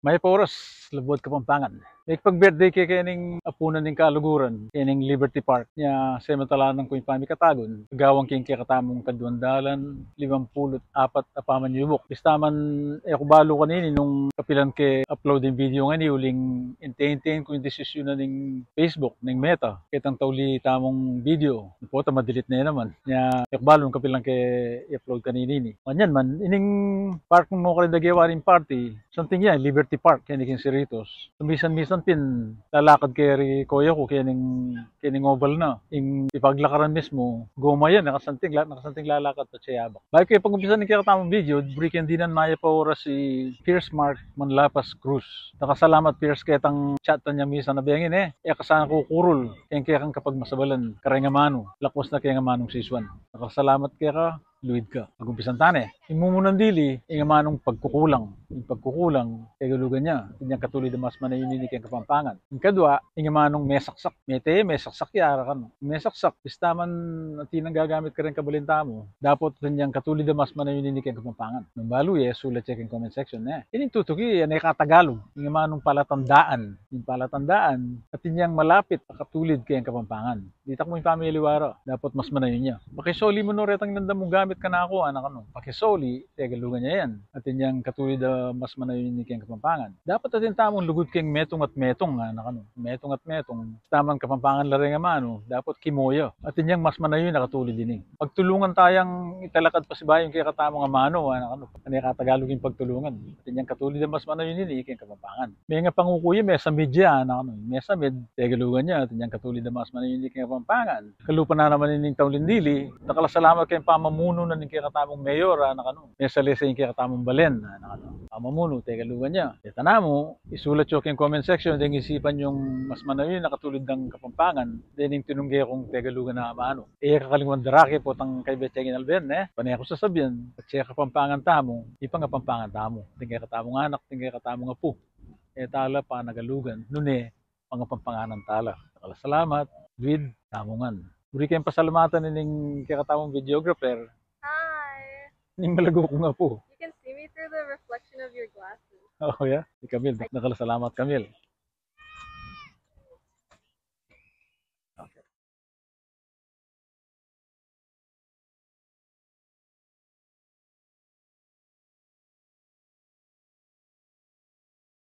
May oras, lubot Kapampangan. May pag-birthday kay kaning apunan ning kaluguran, kaning Liberty Park niya sementalanang ko pami katagon. Gawang king katamong kadwandalan, 54 apaman yubok. Bistaman ako balo kanini nung kapilan ke uploading video nga ni uling intain ko yung desisyon na ning Facebook, ning Meta. Kitang tauli tamong video. Po ta madelete na naman. Nya ako balo kapilan ke i-upload kanini ni. Kanyan man ining park mo kalin dagyawaring party, something yan Liberty Park kaya king Cerritos. Minsan pin lalakad kay kuya ko kaya ning oval na. Ing ipaglakaran mismo, goma yan, nakasanting lalakad pa siya yabak. Bago kayo pag-umpisa ng kakatamang video, breaking dinan maya pa oras si Pierce Mark Manlapas Cruz. Nakasalamat Pierce kaya tang chat niya misa na biyangin kasana ko kurul, kaya kang kapag masabalan, karay nga mano, lakwas na kaya nga manong siswan. Nakasalamat kaya ka, luid ka. Pag-umpisan tane, imumunan dili, nga manong pagkukulang. Yung pagkukulang, kagalugan niya. Hindi katulad na mas manayuninik yung Kapampangan. Yung kadwa, nga manong may saksak. May saksak yara ka no. May saksak, bistaman tinang gagamit ka rin kabalinta mo, dapat kanyang katulad na mas manayuninik yung Kapampangan. Nung baluye, sulat check in comment section na. Ining tutuki, yan ay katagalog. Yung manong palatandaan. Yung palatandaan, at inyang malapit, katulad kayong Kapampangan. Dita ko yung pamiliwara, dapat mas manayon niya. Pakisoli mo no retang nanda mong gamit ka na ako, anak ano. Pakisoli, tegalugan niya yan. At inyang katulad mas manayon ni kayong Kapampangan. Dapat atin tamong lugod kayong metong at metong, anak ano. Metong at metong. Tamang Kapampangan lari nga mano, dapat kimoyo. At inyang mas manayon na katulad din pagtulungan tayang italakad pa si bayong kaya katamong amano, anak ano. Ano yung katagalog yung pagtulungan. At inyang katulad na mas manayon ni kayong Kapampangan. May nga pangukuya, may sa media, anak ano. May sa med, tegalugan niya. At inyang katulad na mas manayon ni kayong Kapampangan. Kalupa na naman ining taong lindili. Nakalasalamat kayong pamamuno na ning kaya katamong mayor, anak ano. May salisa yung kaya katamong balen, anak ano. Pamamuno, tegalugan niya. Ito na mo, isulat yung comment section, then isipan yung mas manayon na katulad ng Kapampangan, then yung tinunggay kong tegalugan na ano. Kakalimuan daraki po tang kay Betchegin Alben, panay ako sasabihan, at siya Kapampangan tamo, ipang Kapampangan tamo. Tingay katamong anak, tingay katamong apo. Tala pa nagalugan, nune, pang Kapampanganan tala. Salamat, with tamungan. Buri kayong pasalamatan ning kakatamong videographer. Hi! Ning malago ko nga po. You can see me through the reflection of your glasses. Oh yeah, si Camille. Nakalasalamat Camille.